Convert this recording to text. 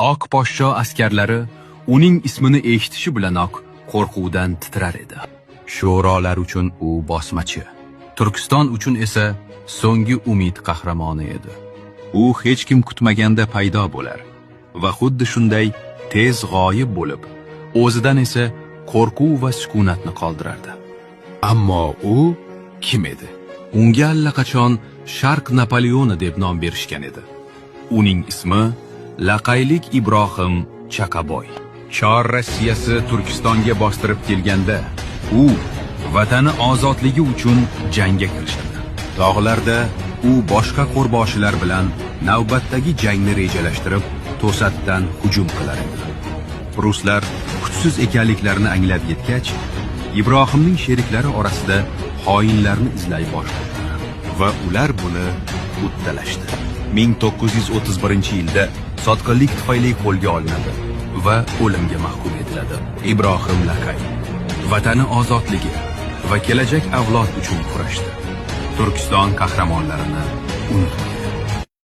Oq poshsho askarlari uning ismini eshitishi bilanoq qo'rquvdan titrar edi. Sho'rolar uchun u bosmachi, Turkiston uchun esa so'nggi umid qahramoni edi. U hech kim kutmaganda paydo bo'lar va xuddi shunday tez g'oyib bo'lib, o'zidan esa qo'rquv va sukunatni qoldirardi. Ammo u kim edi? Unga allaqachon Sharq Napoleoni deb nom berishgan edi. Uning ismi Laqaylik Ibrohim Chaqaboy. Chor Rossiyasi Turkistonga bostirib kelganda, u vatani ozodligi uchun jangga kirishadi. Tog'larda u boshqa qo'rboshilar bilan navbatdagi jangni rejalashtirib, to'satdan hujum qilar edi. Ruslar kuchsiz ekanliklarini anglab yetgach, Ibrohimning sheriklari orasida xoinlarni izlay boshladilar va ular buni uddalashdi. 1931-yilda sotqinlik tufayli qo'lga olinadi va o'limga mahkum etiladi. Ibrohim Laqay vatani ozodligi va kelajak avlod uchun kurashdi. Turkiston qahramonlarini unutmaydi.